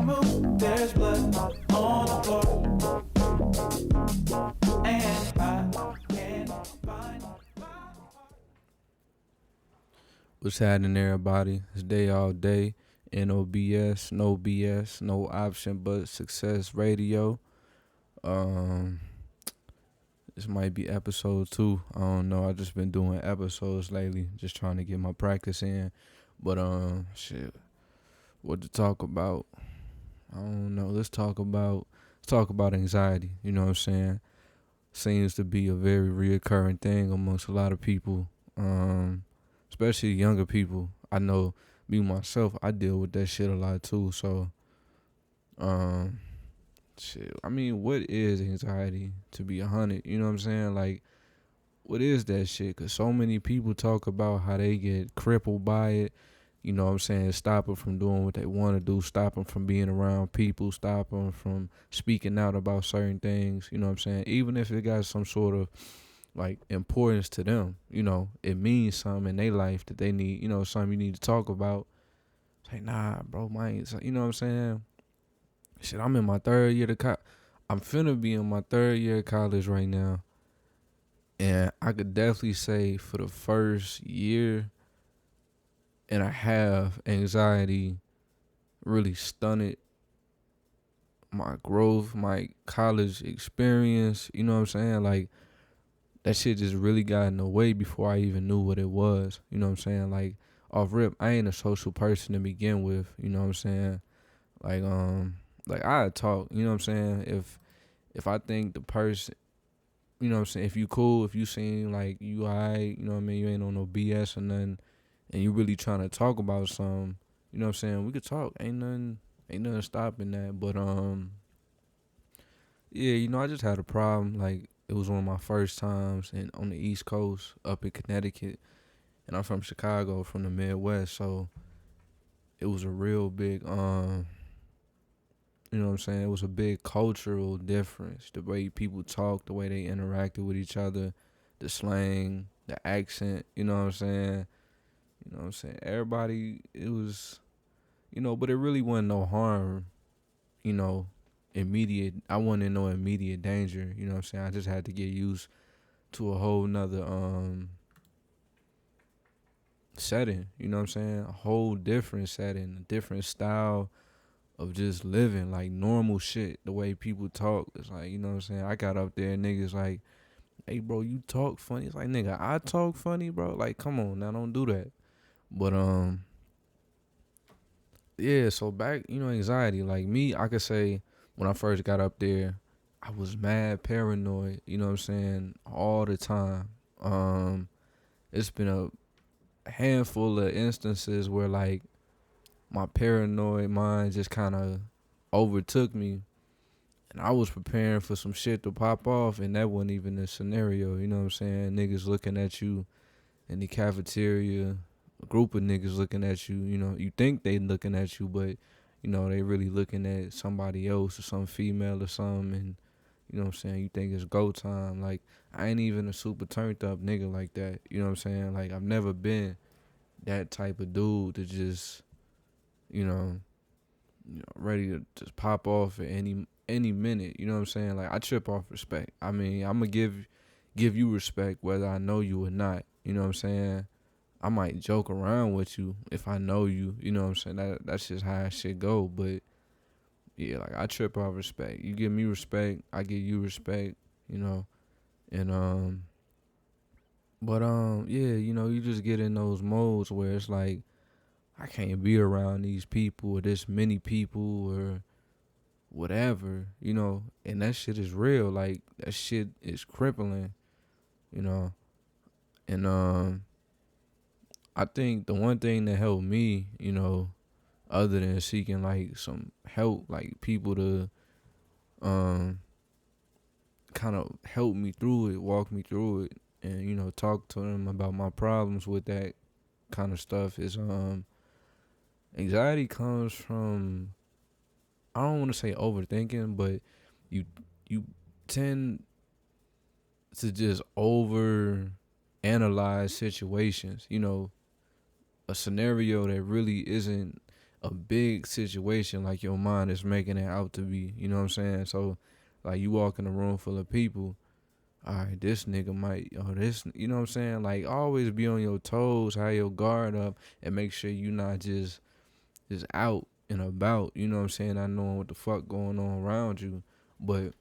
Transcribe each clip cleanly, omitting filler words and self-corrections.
move, there's blood on the floor. And I can't find my heart. What's happening, everybody? It's day all day. N.O.B.S, no BS, no option but success radio. Um, this might be episode 2. I don't know. I just been doing episodes lately, just trying to get my practice in. But shit, what to talk about? I don't know. Let's talk about anxiety. You know what I'm saying? Seems to be a very reoccurring thing amongst a lot of people. Especially younger people. I know me myself, I deal with that shit a lot too. So, shit. I mean, what is anxiety? To be 100, you know what I'm saying? Like, what is that shit? Cause so many people talk about how they get crippled by it. You know what I'm saying? Stop them from doing what they want to do. Stop them from being around people. Stop them from speaking out about certain things. You know what I'm saying? Even if it got some sort of like importance to them, you know, it means something in their life that they need, you know, something you need to talk about. It's like, nah, bro, you know what I'm saying? Shit, I'm in my third year I'm finna be in my third year of college right now. And I could definitely say for the first year and a half, anxiety really stunted my growth, my college experience, you know what I'm saying? Like, that shit just really got in the way before I even knew what it was. You know what I'm saying? Like, off rip, I ain't a social person to begin with. You know what I'm saying? Like I talk. You know what I'm saying? If I think the person, you know what I'm saying? If you cool, if you seem like you alright, you know what I mean? You ain't on no BS or nothing, and you really trying to talk about something. You know what I'm saying? We could talk. Ain't nothing stopping that. But yeah, you know, I just had a problem. Like, it was one of my first times on the East Coast, up in Connecticut, and I'm from Chicago, from the Midwest, so it was a real big, you know what I'm saying? It was a big cultural difference. The way people talk, the way they interacted with each other, the slang, the accent, you know what I'm saying? You know what I'm saying? Everybody, it was, you know, but it really wasn't no harm, you know, I wasn't in no immediate danger, you know what I'm saying? I just had to get used to a whole nother setting, you know what I'm saying? A whole different setting, a different style of just living, like normal shit. The way people talk, it's like, you know what I'm saying? I got up there and niggas like, hey bro, you talk funny. It's like, nigga, I talk funny, bro. Like, come on now, don't do that. But yeah, so back, you know, anxiety, like me, I could say when I first got up there, I was mad paranoid, you know what I'm saying, all the time. It's been a handful of instances where like my paranoid mind just kind of overtook me, and I was preparing for some shit to pop off, and that wasn't even the scenario, you know what I'm saying? Niggas looking at you in the cafeteria, a group of niggas looking at you, you know, you think they looking at you, but, you know, they really looking at somebody else or some female or something, and, you know what I'm saying, you think it's go time. Like, I ain't even a super turned up nigga like that, you know what I'm saying? Like, I've never been that type of dude to just, you know, ready to just pop off at any minute. You know what I'm saying? Like, I trip off respect. I mean, I'm gonna give you respect whether I know you or not. You know what I'm saying? I might joke around with you if I know you. You know what I'm saying? That's just how shit go. But yeah, like, I trip off respect. You give me respect, I give you respect. You know, and but yeah, you know, you just get in those modes where it's like, I can't be around these people or this many people or whatever, you know, and that shit is real. Like, that shit is crippling, you know. And I think the one thing that helped me, you know, other than seeking like some help, like people to kind of help me through it, walk me through it, and, you know, talk to them about my problems with that kind of stuff, is anxiety comes from, I don't want to say overthinking, but you you tend to just over analyze situations. You know, a scenario that really isn't a big situation like your mind is making it out to be. You know what I'm saying? So, like, you walk in a room full of people. All right, this nigga might, this, you know what I'm saying? Like, always be on your toes, have your guard up, and make sure you not just out and about. You know what I'm saying? Not knowing what the fuck going on around you, but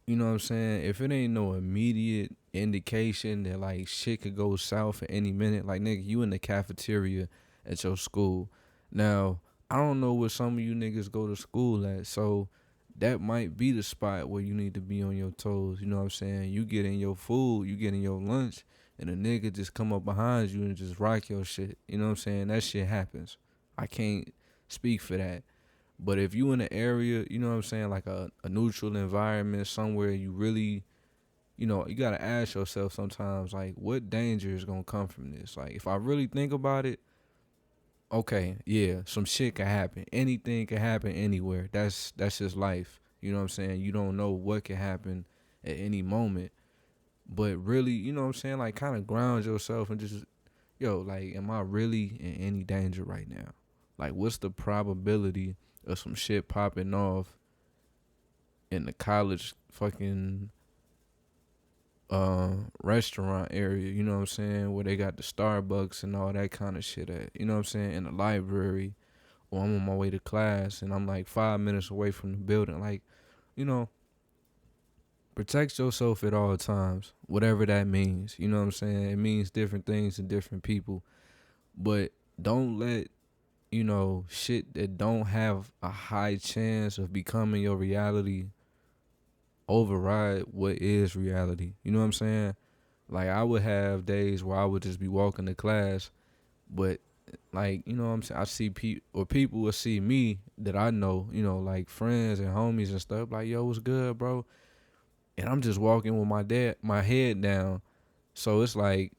you know what I'm saying? If it ain't no immediate indication that like shit could go south at any minute, like nigga, you in the cafeteria at your school. Now, I don't know where some of you niggas go to school at, so that might be the spot where you need to be on your toes. You know what I'm saying? You get in your food, you get in your lunch, and a nigga just come up behind you and just rock your shit. You know what I'm saying? That shit happens. I can't speak for that. But if you in an area, you know what I'm saying, like a neutral environment, somewhere you really, you gotta ask yourself sometimes, like, what danger is gonna come from this? Like, if I really think about it, okay, yeah, some shit can happen. Anything can happen anywhere. That's just life. You know what I'm saying? You don't know what can happen at any moment. But really, you know what I'm saying, like kind of ground yourself and just, like, am I really in any danger right now? Like, what's the probability of some shit popping off in the college fucking restaurant area, you know what I'm saying, where they got the Starbucks and all that kind of shit at, you know what I'm saying, in the library, or I'm on my way to class and I'm like 5 minutes away from the building. Like, you know, protect yourself at all times, whatever that means. You know what I'm saying? It means different things to different people. But don't let, shit that don't have a high chance of becoming your reality override what is reality. You know what I'm saying? Like, I would have days where I would just be walking to class, but like, you know what I'm saying, I see people, or people will see me that I know, like friends and homies and stuff, like, yo, what's good, bro? And I'm just walking with my head down. So it's like,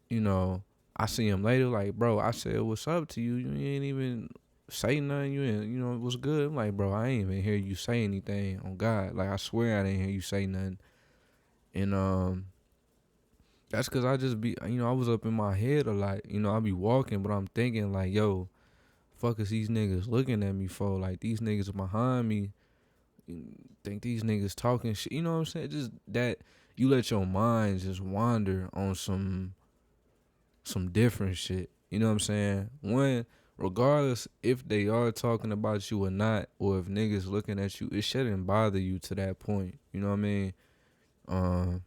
you know, I see him later, like, bro, I said, what's up to you? You ain't even say nothing. You ain't, what's good? I'm like, bro, I ain't even hear you say anything on God. Like, I swear I didn't hear you say nothing. And that's because I just be, I was up in my head a lot. I be walking, but I'm thinking like, yo, fuck is these niggas looking at me for? Like, these niggas behind me think these niggas talking shit. You know what I'm saying? Just that you let your mind just wander on some different shit. You know what I'm saying? One, regardless if they are talking about you or not, or if niggas looking at you, it shouldn't bother you to that point. You know what I mean? Um,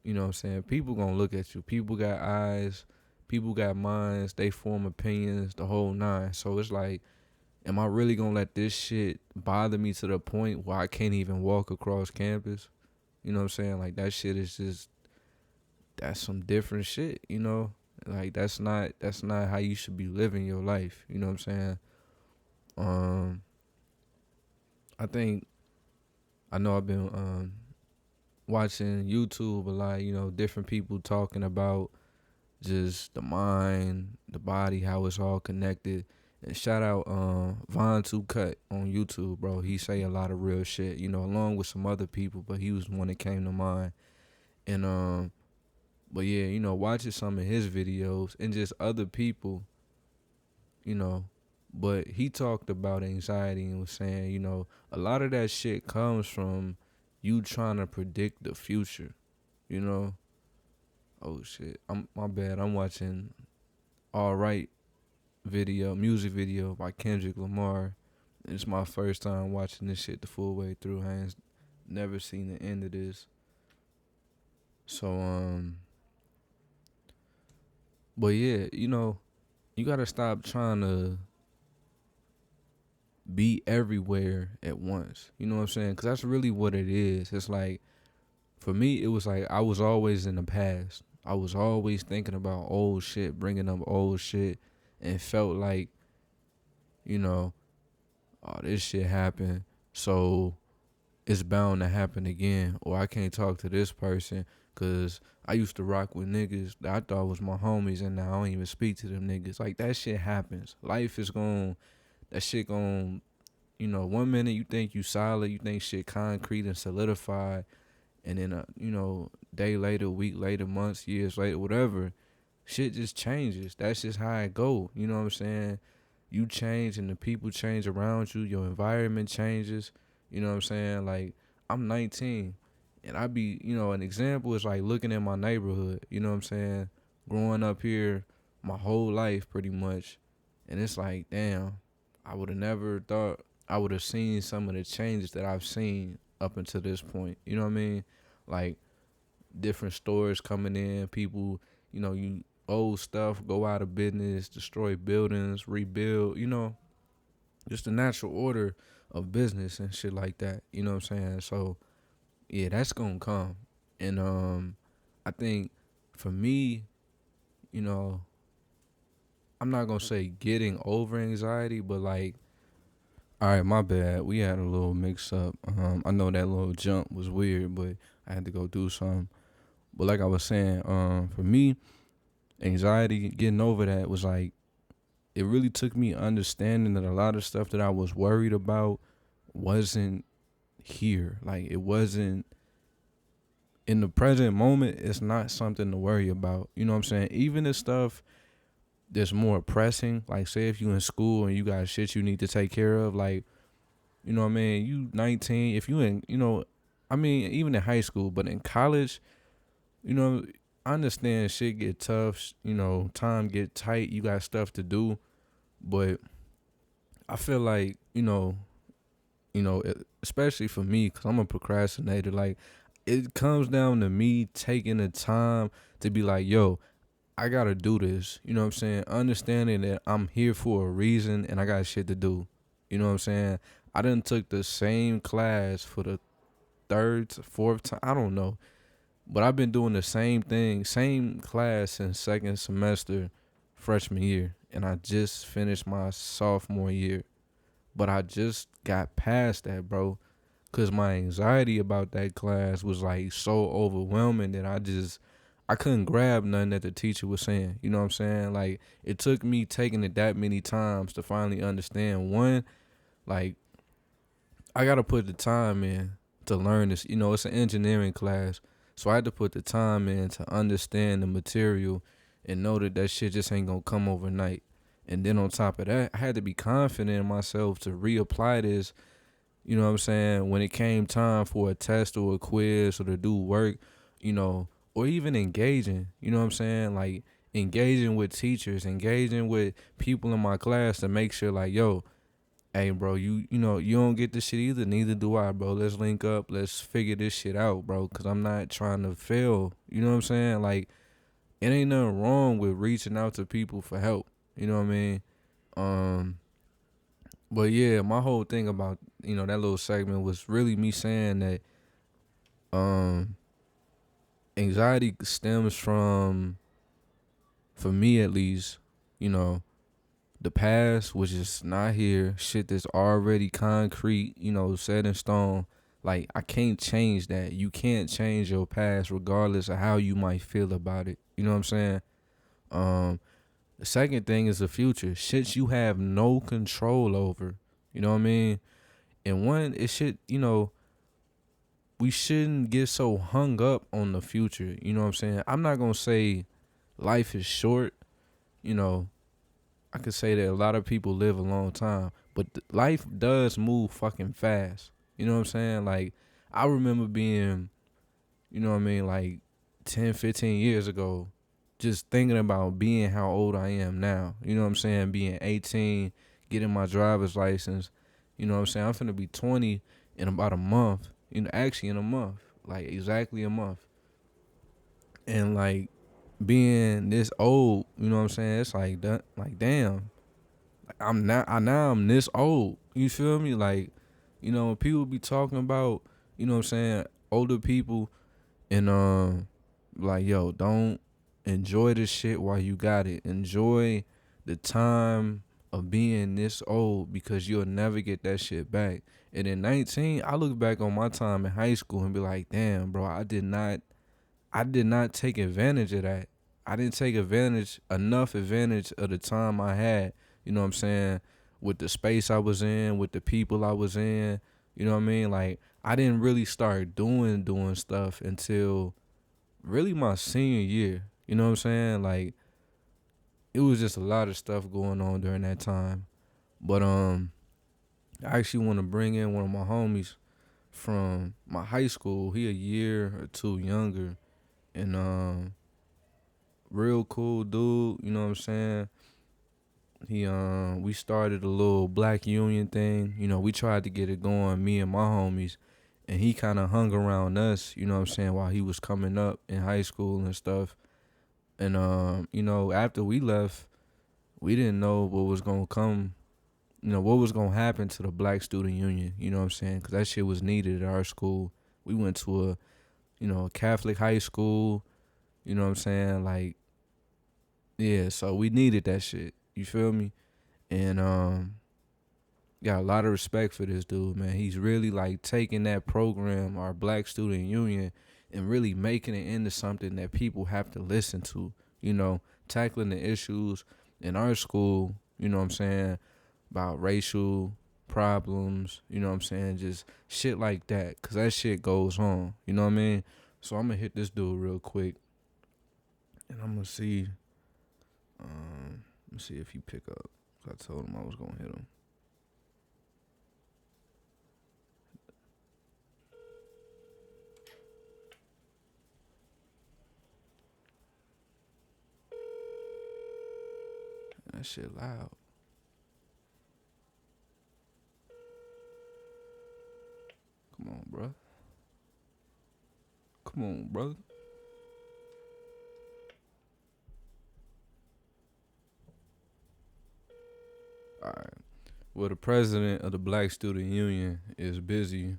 you know what I'm saying? People gonna look at you. People got eyes. People got minds. They form opinions. The whole nine. So it's like, am I really gonna let this shit bother me to the point where I can't even walk across campus? You know what I'm saying? Like, that shit is just, that's some different shit, Like, that's not how you should be living your life. You know what I'm saying? Um, I think, I know I've been watching YouTube a lot, different people talking about just the mind, the body, how it's all connected. And shout out Von 2 Cut on YouTube, bro. He say a lot of real shit, along with some other people, but he was one that came to mind. And but yeah, watching some of his videos and just other people, you know. But he talked about anxiety and was saying, a lot of that shit comes from you trying to predict the future, you know. Oh shit, my bad. I'm watching All Right music video by Kendrick Lamar. It's my first time watching this shit the full way through. I ain't never seen the end of this. So but yeah, you gotta stop trying to be everywhere at once. You know what I'm saying? Because that's really what it is. It's like, for me, it was like I was always in the past. I was always thinking about old shit, bringing up old shit, and felt like, oh, this shit happened, so it's bound to happen again. Or I can't talk to this person because I used to rock with niggas that I thought was my homies, and now I don't even speak to them niggas. Like, that shit happens. Life is that shit one minute you think you solid, you think shit concrete and solidified, and then day later, week later, months, years later, whatever, shit just changes. That's just how it go. You know what I'm saying? You change and the people change around you. Your environment changes. You know what I'm saying? Like, I'm 19 and I be, an example is like looking at my neighborhood. You know what I'm saying? Growing up here my whole life pretty much. And it's like, damn, I would have never thought I would have seen some of the changes that I've seen up until this point. You know what I mean? Like, different stores coming in, people, you old stuff go out of business, destroy buildings, rebuild, just the natural order of business and shit like that. You know what I'm saying? So yeah, that's gonna come. And I think for me, you know, I'm not gonna say getting over anxiety, but like, all right, my bad. We had a little mix up. I know that little jump was weird, but I had to go do something. But like I was saying, for me, anxiety, getting over that was like, it really took me understanding that a lot of stuff that I was worried about wasn't here. Like, it wasn't in the present moment. It's not something to worry about. You know what I'm saying? Even the stuff that's more pressing, like say if you in school and you got shit you need to take care of, like, you know what I mean? You 19, if you in, I mean, even in high school, but in college, you know, I understand shit get tough, time get tight, you got stuff to do, but I feel like, especially for me, cause I'm a procrastinator, like, it comes down to me taking the time to be like, yo, I gotta do this. You know what I'm saying? Understanding that I'm here for a reason and I got shit to do. You know what I'm saying? I done took the same class for the third, fourth time. I don't know. But I've been doing the same thing, same class since second semester, freshman year. And I just finished my sophomore year. But I just got past that, bro. Cause my anxiety about that class was like so overwhelming that I couldn't grab nothing that the teacher was saying. You know what I'm saying? Like, it took me taking it that many times to finally understand. One, like, I gotta put the time in to learn this. It's an engineering class. So I had to put the time in to understand the material and know that that shit just ain't gonna come overnight. And then on top of that, I had to be confident in myself to reapply this, you know what I'm saying, when it came time for a test or a quiz or to do work, or even engaging, you know what I'm saying? Like, engaging with teachers, engaging with people in my class to make sure, like, yo, hey, bro, you don't get this shit either, neither do I, bro. Let's link up, let's figure this shit out, bro, because I'm not trying to fail, you know what I'm saying? Like, it ain't nothing wrong with reaching out to people for help, you know what I mean? But yeah, my whole thing about, that little segment was really me saying that um anxiety stems from, for me at least, you know, the past, which is not here, shit that's already concrete, set in stone. Like, I can't change that. You can't change your past regardless of how you might feel about it. You know what I'm saying? The second thing is the future. Shit you have no control over. You know what I mean? And one, it should, we shouldn't get so hung up on the future. You know what I'm saying? I'm not going to say life is short. I could say that a lot of people live a long time, but life does move fucking fast. You know what I'm saying? Like, I remember being, like 10, 15 years ago, just thinking about being how old I am now. You know what I'm saying? Being 18, getting my driver's license. You know what I'm saying? I'm finna be 20 in about a month. Actually in a month. Like, exactly a month. And like, being this old, you know what I'm saying? It's like that, like, damn. I'm this old. You feel me? Like, when people be talking about, you know what I'm saying, older people and like, yo, don't enjoy this shit while you got it. Enjoy the time of being this old because you'll never get that shit back. And in 19, I look back on my time in high school and be like, damn, bro, I did not take advantage of that. I didn't take enough advantage of the time I had, you know what I'm saying, with the space I was in, with the people I was in, you know what I mean? Like, I didn't really start doing stuff until really my senior year, you know what I'm saying? Like, it was just a lot of stuff going on during that time. But I actually want to bring in one of my homies from my high school. He a year or two younger, and real cool dude. You know what I'm saying? He we started a little black union thing. You know, we tried to get it going, me and my homies, and he kind of hung around us. You know what I'm saying? While he was coming up in high school and stuff. And you know, after we left, we didn't know what was gonna come. You know what was gonna happen to the Black Student Union. You know what I'm saying? Because that shit was needed at our school. We went to a a Catholic high school. You know what I'm saying? Like, yeah, so we needed that shit. You feel me? And got a lot of respect for this dude, man. He's really like taking that program, our Black Student Union, and really making it into something that people have to listen to. You know, tackling the issues in our school. You know what I'm saying? About racial problems. You know what I'm saying? Just shit like that, cause that shit goes on. You know what I mean? So I'm gonna hit this dude real quick, and I'm gonna see. Let's see if he pick up. I told him I was gonna hit him. That shit loud. Come on, bro. Come on, brother. All right. Well, the president of the Black Student Union is busy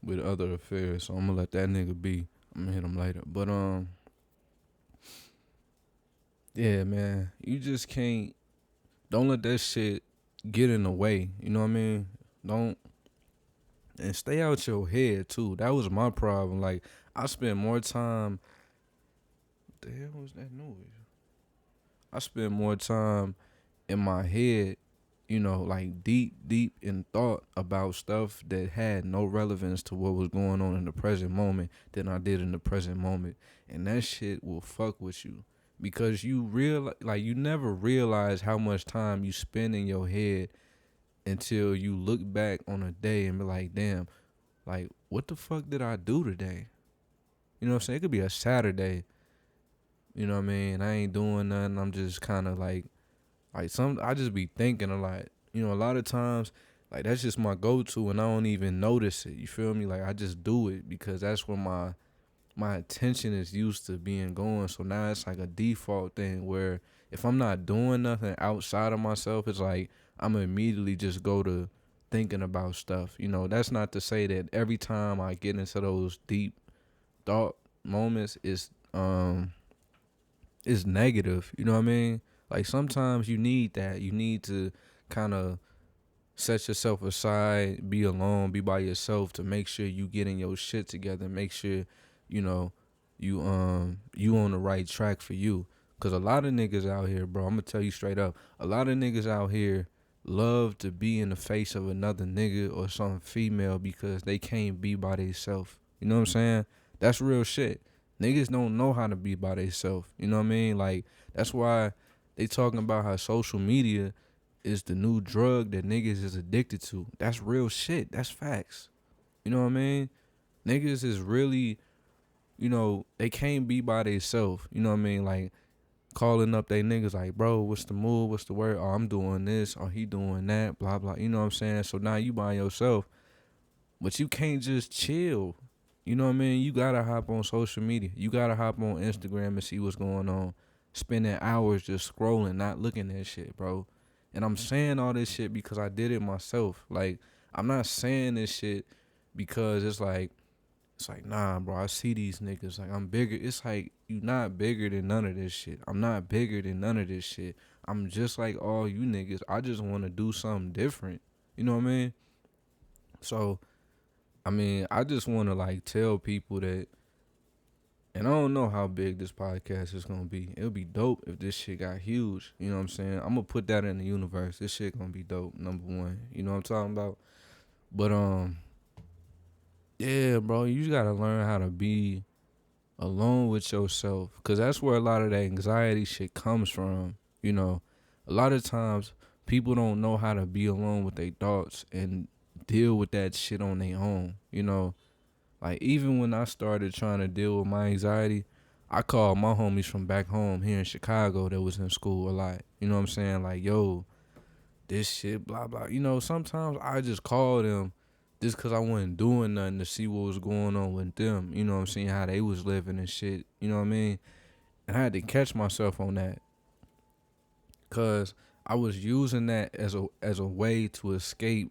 with other affairs, so I'm gonna let that nigga be. I'm gonna hit him later. But yeah, man, you just can't. Don't let that shit get in the way. You know what I mean? Don't and stay out your head too. That was my problem. Like I spent more time. What the hell was that noise? I spent more time in my head, like deep in thought about stuff that had no relevance to what was going on in the present moment than I did in the present moment. And that shit will fuck with you because you never realize how much time you spend in your head until you look back on a day and be like, damn, like what the fuck did I do today? You know what I'm saying? It could be a Saturday, you know what I mean? I ain't doing nothing. I'm just kind of like I just be thinking a lot. You know, a lot of times, like that's just my go-to, and I don't even notice it. You feel me? Like I just do it because that's where my attention is used to being going. So now it's like a default thing where if I'm not doing nothing outside of myself, it's like I'm immediately just go to thinking about stuff. You know, that's not to say that every time I get into those deep thought moments is negative. You know what I mean? Like sometimes you need that. You need to kind of set yourself aside, be alone, be by yourself to make sure you getting your shit together. Make sure, you know, you on the right track for you. Cause a lot of niggas out here, bro, I'm gonna tell you straight up, a lot of niggas out here love to be in the face of another nigga or some female because they can't be by themselves. You know what I'm saying? That's real shit. Niggas don't know how to be by themselves. You know what I mean? Like that's why they talking about how social media is the new drug that niggas is addicted to. That's real shit. That's facts. You know what I mean? Niggas is really, they can't be by themselves. You know what I mean? Like calling up they niggas like, bro, what's the move? What's the word? Oh, I'm doing this. Or he doing that. Blah, blah. You know what I'm saying? So now you by yourself. But you can't just chill. You know what I mean? You gotta hop on social media. You gotta hop on Instagram and see what's going on. Spending hours just scrolling, not looking at shit, bro. And I'm saying all this shit because I did it myself. Like, I'm not saying this shit because it's like, nah, bro, I see these niggas. Like, I'm bigger. It's like, you not bigger than none of this shit. I'm not bigger than none of this shit. I'm just like all you niggas. I just want to do something different. You know what I mean? So, I mean, I just want to, like, tell people that, and I don't know how big this podcast is going to be. It'll be dope if this shit got huge. You know what I'm saying? I'm going to put that in the universe. This shit going to be dope, number one. You know what I'm talking about? But, yeah, bro, you just got to learn how to be alone with yourself. Because that's where a lot of that anxiety shit comes from. You know, a lot of times people don't know how to be alone with their thoughts and deal with that shit on their own. You know, like even when I started trying to deal with my anxiety, I called my homies from back home here in Chicago that was in school a lot. You know what I'm saying? Like, yo, this shit, blah blah. You know, sometimes I just call them just cause I wasn't doing nothing to see what was going on with them. You know what I'm saying? How they was living and shit. You know what I mean? And I had to catch myself on that, cause I was using that as a way to escape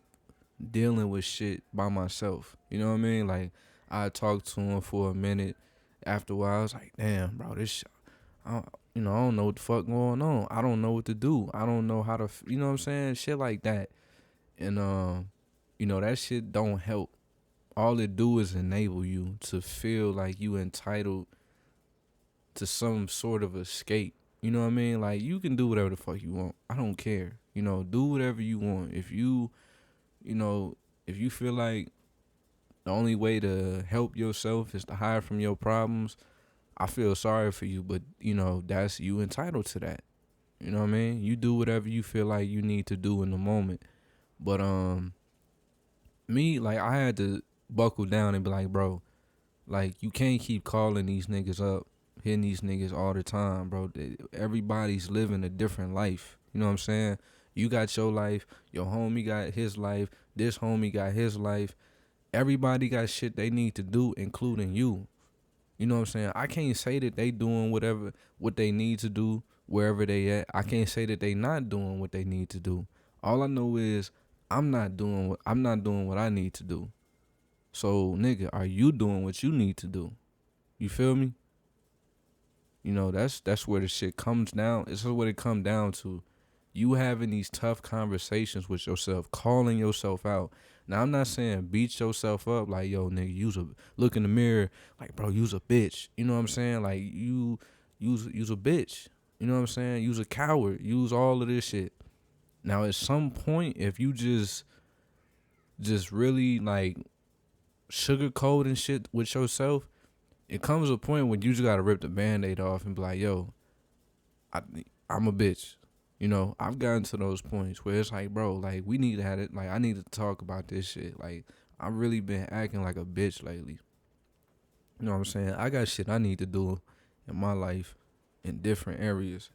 dealing with shit by myself. You know what I mean? Like I talked to him for a minute. After a while, I was like, "Damn, bro, this, I, you know, I don't know what the fuck going on. I don't know what to do. I don't know how to, you know what I'm saying? Shit like that." And you know, that shit don't help. All it do is enable you to feel like you entitled to some sort of escape. You know what I mean? Like you can do whatever the fuck you want. I don't care. You know, do whatever you want. If you, you know, if you feel like the only way to help yourself is to hide from your problems, I feel sorry for you, but you know, that's you entitled to that. You know what I mean? You do whatever you feel like you need to do in the moment. But me, like I had to buckle down and be like, bro, like you can't keep calling these niggas up, hitting these niggas all the time, bro. Everybody's living a different life. You know what I'm saying? You got your life, your homie got his life, this homie got his life. Everybody got shit they need to do, including you. You know what I'm saying? I can't say that they doing what they need to do wherever they at. I can't say that they not doing what they need to do. All I know is I'm not doing what I need to do. So nigga, are you doing what you need to do? You feel me? You know, that's where the shit comes down. This is what it come down to. You having these tough conversations with yourself, calling yourself out. Now I'm not saying beat yourself up like, yo, nigga, look in the mirror, like, bro, you's a bitch. You know what I'm saying? Like you's a bitch. You know what I'm saying? You's a coward. Use all of this shit. Now at some point, if you just really like sugarcoat and shit with yourself, it comes a point when you just gotta rip the band-aid off and be like, yo, I, I'm a bitch. You know, I've gotten to those points where it's like, bro, like we need to have it. Like I need to talk about this shit. Like I've really been acting like a bitch lately. You know what I'm saying? I got shit I need to do in my life in different areas,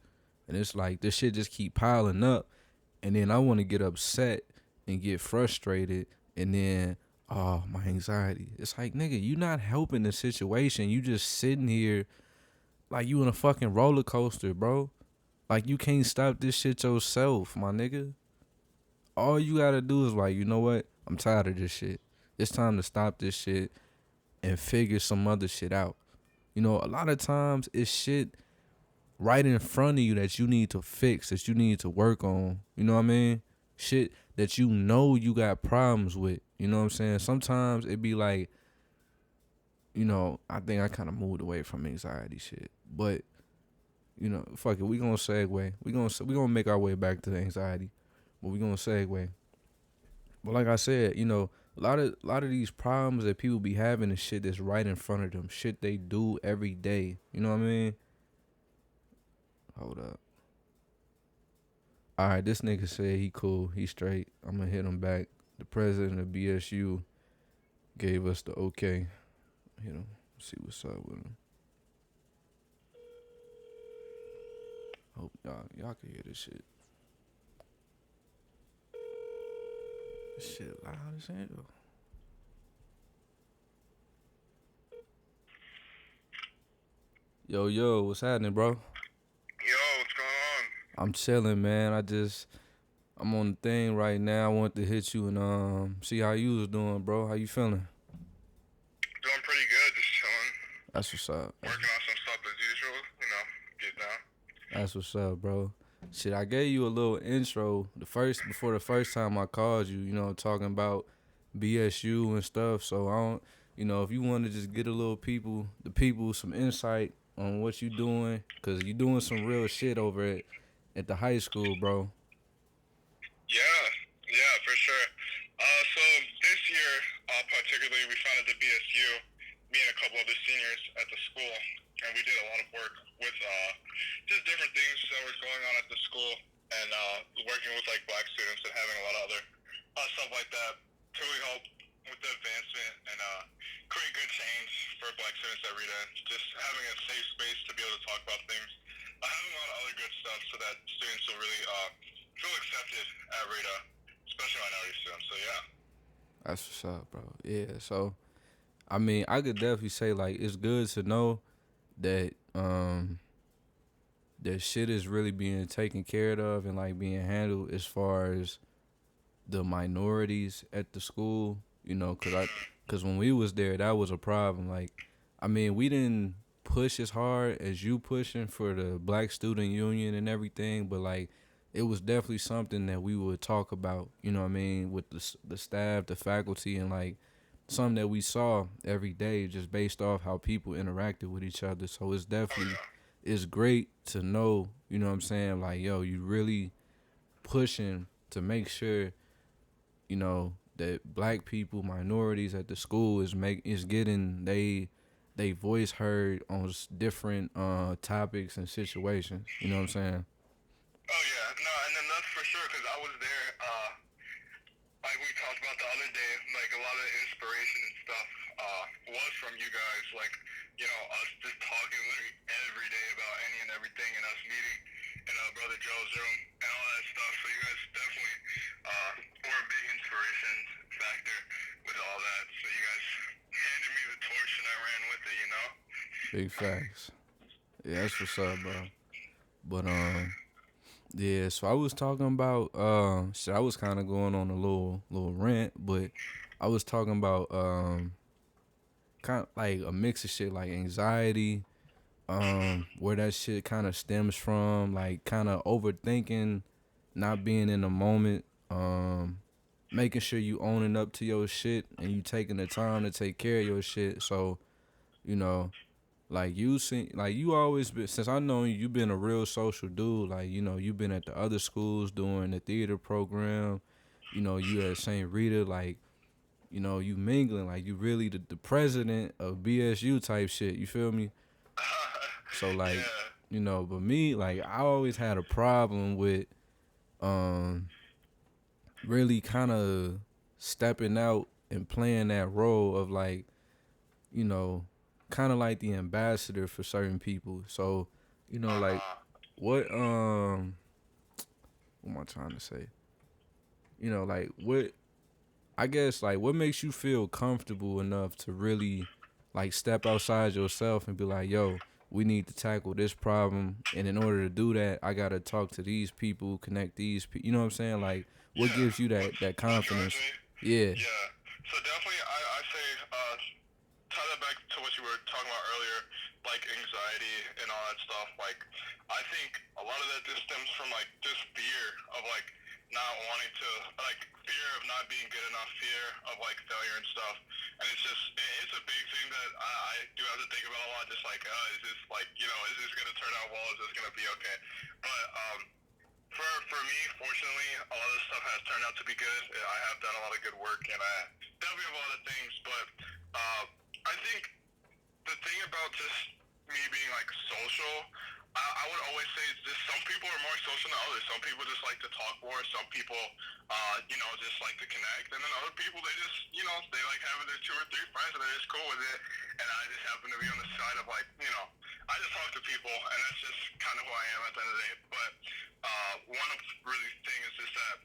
and it's like this shit just keep piling up, and then I want to get upset and get frustrated, and then my anxiety. It's like, nigga, you not helping the situation. You just sitting here like you in a fucking roller coaster, bro. Like you can't stop this shit yourself, my nigga. All you gotta do is like, you know what? I'm tired of this shit. It's time to stop this shit and figure some other shit out. You know, a lot of times it's shit right in front of you that you need to fix, that you need to work on. You know what I mean? Shit that you know you got problems with. You know what I'm saying? Sometimes it be like, you know, I think I kind of moved away from anxiety shit. But, you know, fuck it. We gonna segue. We gonna make our way back to the anxiety. But we gonna segue. But like I said, you know, a lot of these problems that people be having is shit that's right in front of them. Shit they do every day. You know what I mean? Hold up. All right, this nigga said he cool, he straight. I'm gonna hit him back. The president of BSU gave us the okay. Hit him. See what's up with him. Hope y'all can hear this shit. This shit loud as hell. Yo, what's happening, bro? Yo, what's going on? I'm chilling, man. I'm on the thing right now. I want to hit you and see how you was doing, bro. How you feeling? Doing pretty good, just chilling. That's what's up. Working on some stuff as usual, get down. That's what's up, bro. Shit, I gave you a little intro before the first time I called you, you know, talking about BSU and stuff. So I don't, you know, if you want to just get the people some insight on what you doing, cause you doing some real shit over at the high school, bro. Yeah, for sure. So this year, particularly, we founded the BSU, me and a couple other seniors at the school, and we did a lot of work with just different things that was going on at the school and working with like black students and having a lot of other stuff like that to really help with the advancement and create good change for black students at Rita. Just having a safe space to be able to talk about things. Having a lot of other good stuff so that students will really feel accepted at Rita, especially minority students. So yeah. That's what's up, bro. Yeah. So, I mean, I could definitely say like it's good to know that that shit is really being taken care of and like being handled as far as the minorities at the school. You know, cause when we was there, that was a problem. Like, I mean, we didn't push as hard as you pushing for the Black Student Union and everything, but like, it was definitely something that we would talk about. You know what I mean, with the staff, the faculty, and like something that we saw every day, just based off how people interacted with each other. So it's definitely it's great to know. You know what I'm saying? Like, yo, you really pushing to make sure you know that black people, minorities at the school is getting they voice heard on different topics and situations. You know what I'm saying? Oh yeah, no, and then that's for sure because I was there. Like we talked about the other day, like a lot of the inspiration and stuff was from you guys. Like us just talking literally every day about any and everything, and us meeting in Brother Joe's room and all that stuff. So you guys definitely were a big inspiration factor with all that. So you guys handed me the torch and I ran with it. Big facts. Yeah, that's what's up, bro. But yeah. So I was talking about shit. I was kind of going on a little rant, but I was talking about kind of like a mix of shit, like anxiety, where that shit kind of stems from, like kind of overthinking, not being in the moment, making sure you owning up to your shit and you taking the time to take care of your shit. So, you know, like you always been, since I know you, been a real social dude. Like, you know, you've been at the other schools doing the theater program. You know, you at St. Rita, like, you know, you mingling, like you really the president of BSU type shit. You feel me? So like, Yeah. you know, but me, like, I always had a problem with um really kind of stepping out and playing that role of like, you know, kind of like the ambassador for certain people. So, you know, like what am I trying to say? You know, like what I guess like what makes you feel comfortable enough to really like step outside yourself and be like, yo, we need to tackle this problem, and in order to do that, I gotta talk to these people, connect these people. You know what I'm saying? Like, what Yeah. gives you that What drives confidence? me? Yeah, Yeah. So definitely, I say tie that back to what you were talking about earlier, like anxiety and all that stuff. Like, I think a lot of that just stems from like just fear of like not wanting to, like fear of not being good enough, fear of like failure and stuff. And it's a big thing that I do have to think about a lot. Just like, is this like, is this gonna turn out well? Is this gonna be okay? But for me, fortunately, a lot of this stuff has turned out to be good. I have done a lot of good work, and I definitely have a lot of things. But I think the thing about just me being like social, I would always say just some people are more social than others. Some people just like to talk more. Some people, just like to connect, and then other people they just, they like having their 2 or 3 friends and they're just cool with it. And I just happen to be on the side of like, I just talk to people, and that's just kind of who I am at the end of the day. But one of really thing is just that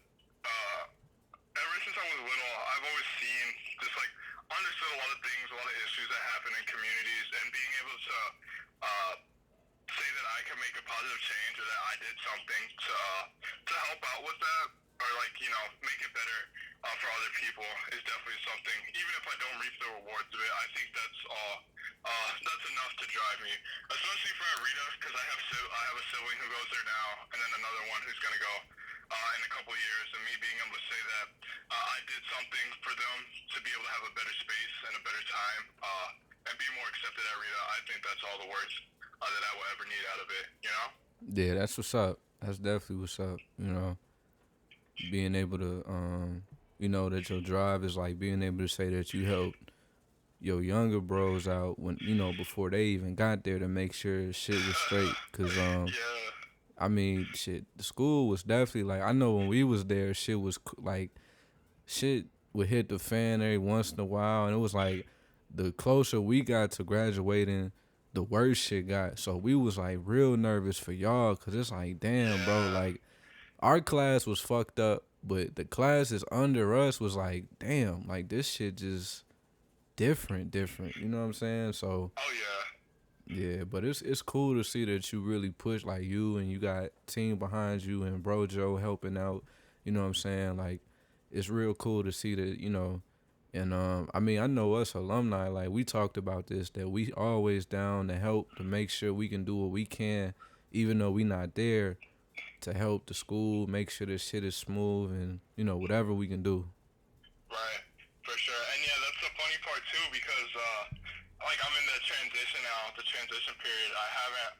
ever since I was little, I've always seen just like understood a lot of things, a lot of issues that happen in communities, and being able to say that I can make a positive change or that I did something to help out with that, or like make it better for other people is definitely something. Even if I don't reap the rewards of it, I think that's all. That's enough to drive me, especially for Rita, because I have a sibling who goes there now, and then another one who's gonna go in a couple years, and me being able to say that I did something for them to be able to have a better space and a better time, and be more accepted at Rita. I think that's all the words that I will ever need out of it. yeah, that's what's up. That's definitely what's up. You know, being able to, you know, that your drive is like being able to say that you helped your younger bros out when before they even got there to make sure shit was straight. Cause Yeah. I mean shit, the school was definitely like I know when we was there, shit was like shit would hit the fan every once in a while, and it was like the closer we got to graduating, the worse shit got. So we was like real nervous for y'all, cause it's like damn, bro, Yeah. like our class was fucked up, but the classes under us was like damn, like this shit just different. You know what I'm saying? So Oh yeah. yeah, but it's cool to see that you really push like you and you got team behind you and bro Joe helping out. You know what I'm saying? Like it's real cool to see that. And I mean I know us alumni, like we talked about this, that we always down to help to make sure we can do what we can, even though we not there, to help the school make sure this shit is smooth and whatever we can do. Right, for sure. And yeah, that's the funny part too, because like I'm in the transition now, the transition period. I haven't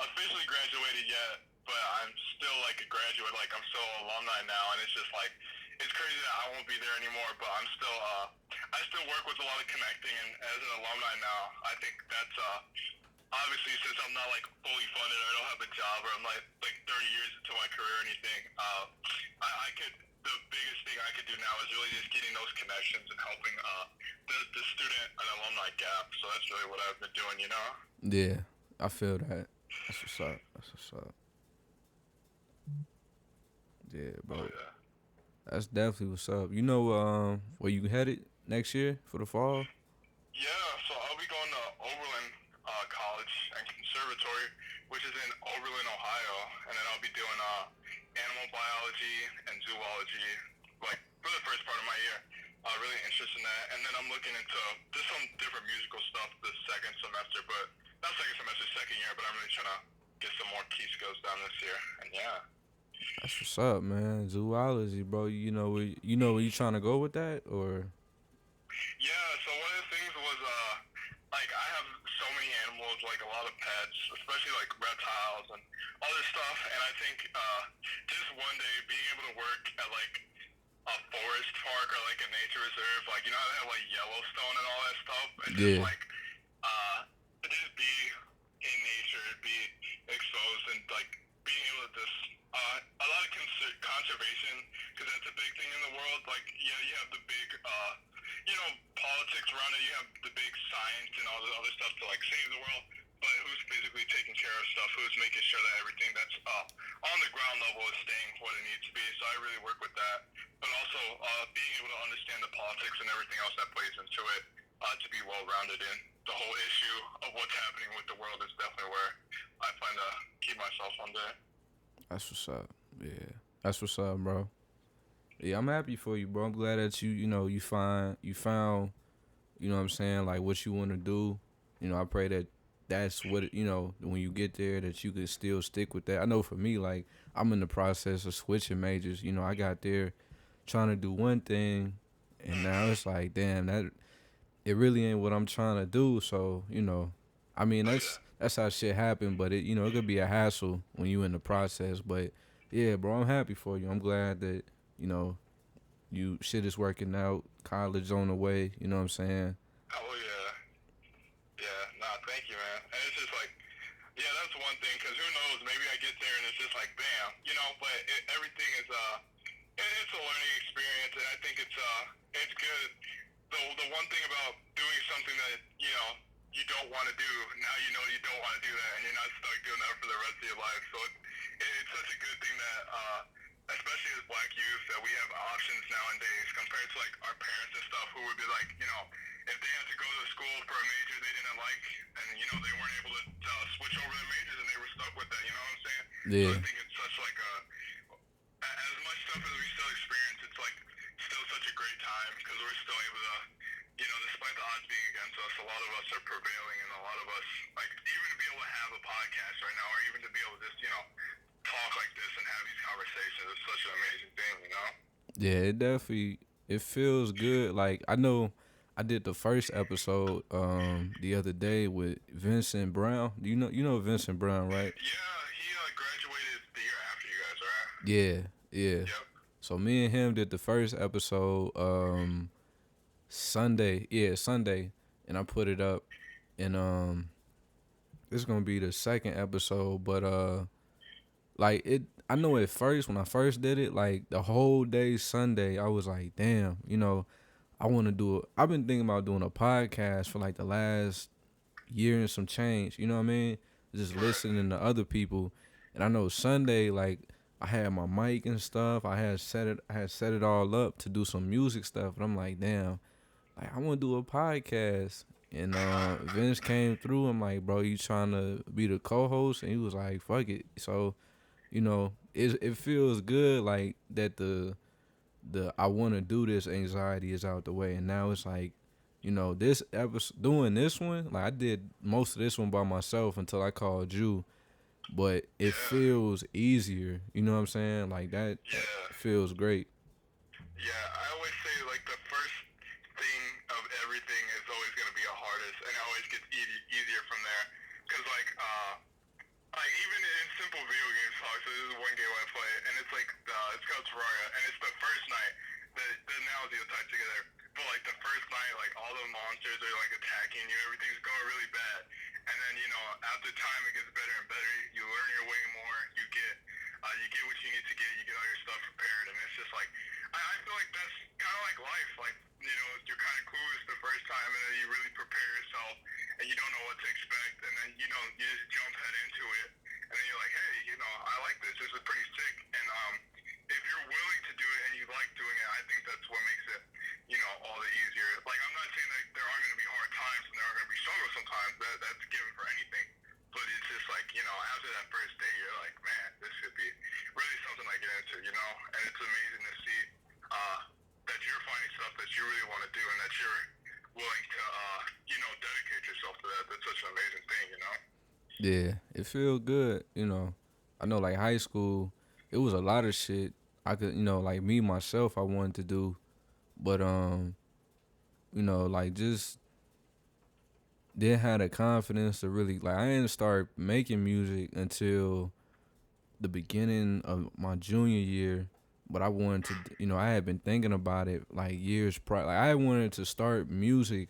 officially graduated yet, but I'm still like a graduate. Like I'm still an alumni now, and it's just like it's crazy that I won't be there anymore. But I still work with a lot of connecting, and as an alumni now, I think that's obviously, since I'm not like fully funded, I don't have a job, or I'm like 30 years into my career or anything. I could the biggest thing I could do now is really just getting those connections and helping the student and alumni gap. So that's really what I've been doing, you know. Yeah, I feel that. That's what's up. That's what's up. Yeah, Oh bro. yeah. That's definitely what's up. Where you headed next year for the fall? Yeah, so I'll be going to Oberlin College and Conservatory, which is in Oberlin, Ohio, and then I'll be doing animal biology and zoology, like for the first part of my year. Really interested in that, and then I'm looking into just some different musical stuff this second semester, but not second semester, second year. But I'm really trying to get some more key skills down this year, and yeah. That's what's up, man. Zoology, bro. Where you trying to go with that, or Yeah, so one of the things was like I have so many animals, like a lot of pets, especially like reptiles and all this stuff, and I think just one day being able to work at like a forest park or like a nature reserve, like you know how they have like Yellowstone and all that stuff, and just yeah, like uh just be in nature, be exposed, and like being able to just a lot of conservation, because that's a big thing in the world. Like yeah, you have the big politics around it. You have the big science and all the other stuff to like save the world, but who's physically taking care of stuff? Who's making sure that everything that's on the ground level is staying what it needs to be? So I really work with that, but also being able to understand the politics and everything else that plays into it, to be well rounded in the whole issue of what's happening with the world is definitely where I find to keep myself on there. that's what's up. Yeah, that's what's up, bro. Yeah, I'm happy for you, bro. I'm glad that you found, what I'm saying, like what you want to do. I pray that that's what when you get there that you could still stick with that. I know for me, like I'm in the process of switching majors. I got there trying to do one thing, and now it's like, damn, that it really ain't what I'm trying to do. So I mean Oh yeah. that's how shit happen. But it could be a hassle when you in the process. But yeah, bro, I'm happy for you. I'm glad that you know you shit is working out. College on the way. You know what I'm saying? Oh yeah. Yeah. Nah. Thank you, man. And it's just like, yeah, that's one thing. Cause who knows? Maybe I get there and it's just like, bam, you know. But everything is it's a learning experience, and I think it's good. The one thing about doing something that you don't want to do, now you know you don't want to do that, and you're not stuck doing that for the rest of your life. So it's such a good thing that, especially as black youth, that we have options nowadays compared to like our parents and stuff, who would be like, if they had to go to school for a major they didn't like, and they weren't able to switch over their majors, and they were stuck with that. You know what I'm saying? So I Yeah, think it's such like as much stuff as we still experience, it's like still such a great time because we're still able to, despite the odds being against us, a lot of us are prevailing, and a lot of us, like, even to be able to have a podcast right now, or even to be able to just, talk like this and have these conversations is such an amazing thing. yeah. It feels good. Like I know. I did the first episode the other day with Vincent Brown. You know Vincent Brown, right? Yeah, he graduated the year after you guys, right? Yeah, yeah. Yep. So me and him did the first episode Sunday. Yeah, Sunday. and I put it up, and it's gonna be the second episode, but like it. I know at first when I first did it, like the whole day Sunday, I was like, damn, I want to do it. I've been thinking about doing a podcast for like the last year and some change. You know what I mean? Just listening to other people, and I know Sunday, like I had my mic and stuff. I had set it all up to do some music stuff, and I'm like, damn, like I want to do a podcast. And Vince came through. I'm like, bro, you trying to be the co-host? And he was like, fuck it. So, it feels good like that the I want to do this anxiety is out the way, and now it's like, this episode doing this one, like I did most of this one by myself until I called you, but it feels easier. You know what I'm saying? Like that Yeah. feels great. Yeah, I always say like the first thing of everything is always gonna be the hardest, and it always gets easier from there. Cause like even in simple video games talk, so this is one game I play, and it's like it's called Terraria, and it's the first night. The analogy will tie together, but like the first night, like all the monsters are like attacking you, everything's going really bad, and then after time it gets better and better. You learn your way more. You get what you need to get. You get all your stuff prepared, and it's just like I feel like that's kind of like life. Like you're kind of clueless the first time, and then you really prepare yourself, and you don't know what to expect, and then you just jump head into it, and then you're like, hey, I like this. This is pretty sick, and if you're willing to do it and you like doing it, I think that's what makes it, all the easier. Like I'm not saying that there aren't going to be hard times and there are going to be struggles sometimes. That's given for anything. But it's just like, after that first day, you're like, man, this should be really something I get into. And it's amazing to see that you're finding stuff that you really want to do and that you're willing to, dedicate yourself to that. That's such an amazing thing. Yeah, it feels good. I know like high school, it was a lot of shit I could, like me myself, I wanted to do, but like just didn't have the confidence to really like. I didn't start making music until the beginning of my junior year, but I wanted to, I had been thinking about it like years prior. Like I wanted to start music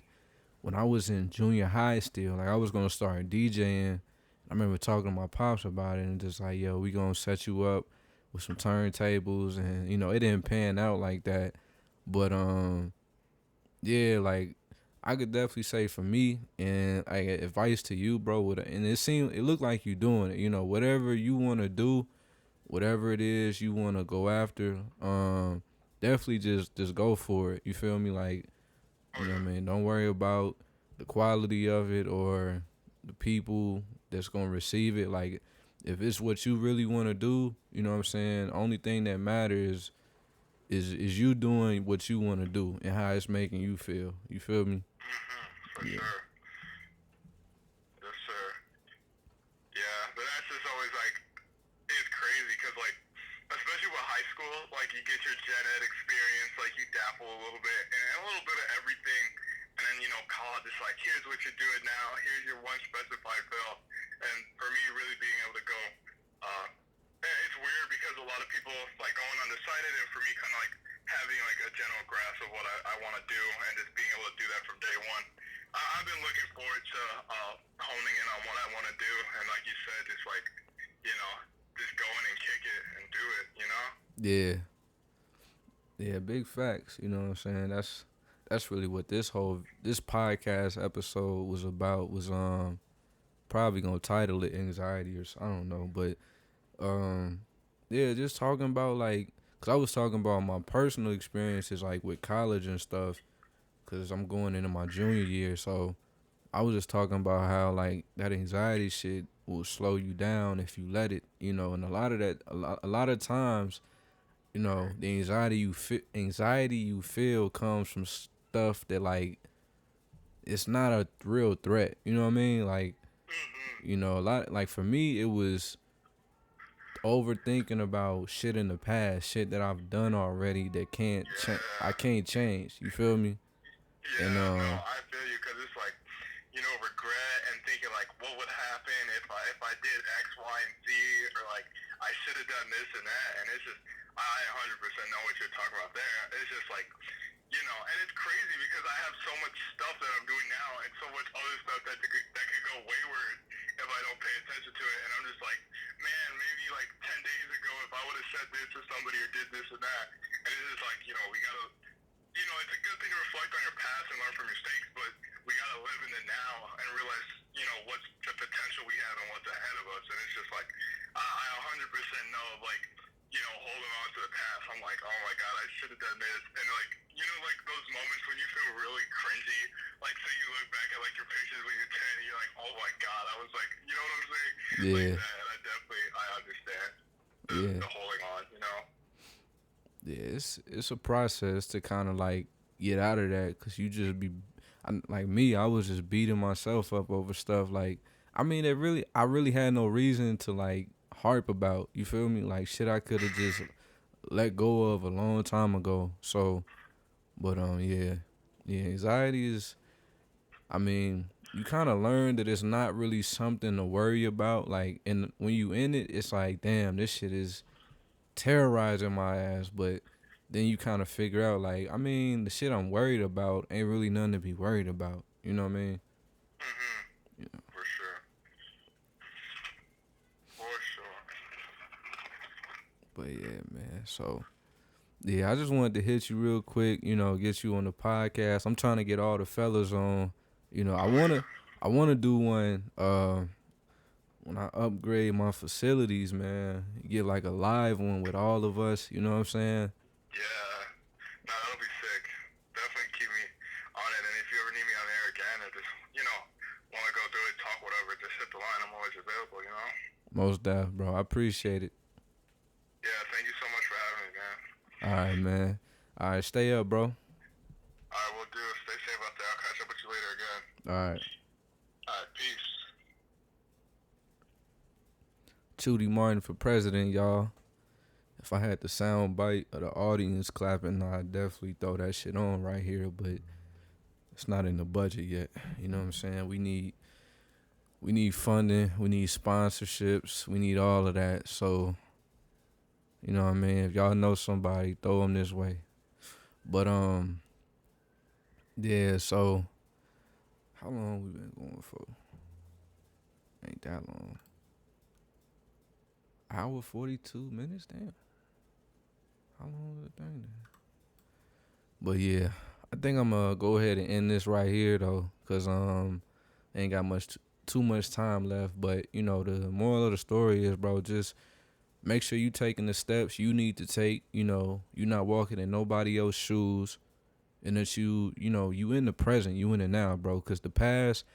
when I was in junior high still. Like I was gonna start DJing. I remember talking to my pops about it and just like, yo, we gonna set you up with some turntables, and it didn't pan out like that. But yeah, like I could definitely say for me, and I get advice to you, bro. And it looked like you doing it. Whatever you want to do, whatever it is you want to go after, definitely just go for it. You feel me? Like, what I mean? Don't worry about the quality of it or the people that's gonna receive it. Like, if it's what you really want to do, you know what I'm saying? Only thing that matters is you doing what you want to do and how it's making you feel. You feel me? For sure. Yes, sir. Yeah, but that's just always like, it's crazy because like, especially with high school, like you get your gen ed experience, like you dabble a little bit and a little bit of everything, and then college is like, here's what you're doing now, here's your one specified bill, and for me, really being able to go, it's weird because a lot of people like going undecided, and for me, kind of like having like a general grasp of what I want to do and just being able to do that from day one. I've been looking forward to honing in on what I want to do, and like you said, just like, just go in and kick it and do it. Yeah. Yeah, big facts. You know what I'm saying? That's really what this podcast episode was about. Was probably gonna title it anxiety or I don't know, but yeah, just talking about like, cause I was talking about my personal experiences like with college and stuff, cause I'm going into my junior year, so I was just talking about how like that anxiety shit will slow you down if you let it, and a lot of that, a lot of times, the anxiety you feel comes from stuff that like it's not a real threat. You know what I mean? Like, a lot like for me, it was overthinking about shit in the past, shit that I've done already that I can't change. You feel me? Yeah, And no, I feel you because it's like, regret and thinking like, what would happen if I did X, Y, and Z, or like I should have done this and that, and it's just I 100% know what you're talking about there. It's just like, and it's crazy because I have so much stuff that I'm doing now and so much other stuff that could go wayward if I don't pay attention to it. And I'm just like, man, maybe like 10 days ago if I would have said this to somebody or did this or that. And it's just like, we gotta, it's a good thing to reflect on your past and learn from your mistakes, but we gotta live in the now and realize, what's the potential we have and what's ahead of us. And it's just like, I 100% know, like, holding on to the past, I'm like, oh my God, I should have done this. And like, like those moments when you feel really cringy, like say you look back at like your pictures when you're 10 and you're like, oh my God, I was like, you know what I'm saying? Yeah. Like that, and I understand the holding on, Yeah, it's a process to kind of like get out of that, because you just like me, I was just beating myself up over stuff. Like, I mean, I really had no reason to like harp about, you feel me? Like shit I could have just let go of a long time ago. So, but yeah, anxiety is, I mean, you kind of learn that it's not really something to worry about. Like, and when you in it, it's like, damn, this shit is terrorizing my ass. But then you kind of figure out, like, I mean, the shit I'm worried about ain't really nothing to be worried about. You know what I mean? Mm-hmm. Yeah. For sure. For sure. But yeah, man. So, yeah, I just wanted to hit you real quick, get you on the podcast. I'm trying to get all the fellas on. I wanna do one when I upgrade my facilities, man. Get like a live one with all of us, you know what I'm saying? Yeah. No, that'll be sick. Definitely keep me on it. And if you ever need me on air again or just, want to go through it, talk, whatever, just hit the line. I'm always available, Most def, bro. I appreciate it. Yeah, thank you so much for having me, man. All right, man. All right, stay up, bro. All right, we'll do. Stay safe out there. I'll catch up with you later again. All right. All right, peace. Chudi Martin for president, y'all. If I had the sound bite of the audience clapping, I'd definitely throw that shit on right here, but it's not in the budget yet. You know what I'm saying? We need funding, we need sponsorships, we need all of that. So, you know what I mean? If y'all know somebody, throw them this way. But yeah. So, how long we been going for? Ain't that long. Hour 42 minutes, damn. How long is the thing then? But yeah, I think I'm gonna go ahead and end this right here though, cause ain't got too much time left. But the moral of the story is, bro, just make sure you taking the steps you need to take. You're not walking in nobody else's shoes, and that you in the present, you in it now, bro. Cause the past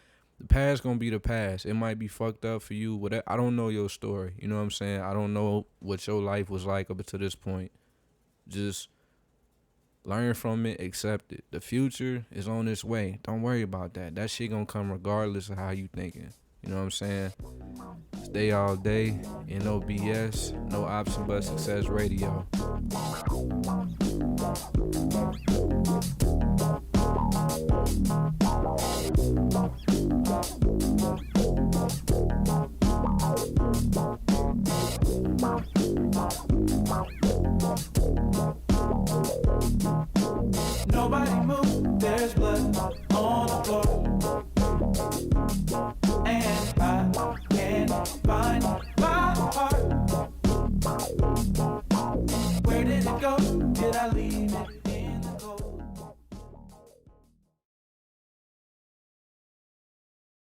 gonna be the past. It might be fucked up for you. Whatever. I don't know your story. You know what I'm saying? I don't know what your life was like up to this point. Just learn from it, accept it. The future is on its way. Don't worry about that. That shit gonna come regardless of how you thinking. You know what I'm saying? Stay all day. N.O.B.S. No option but success radio.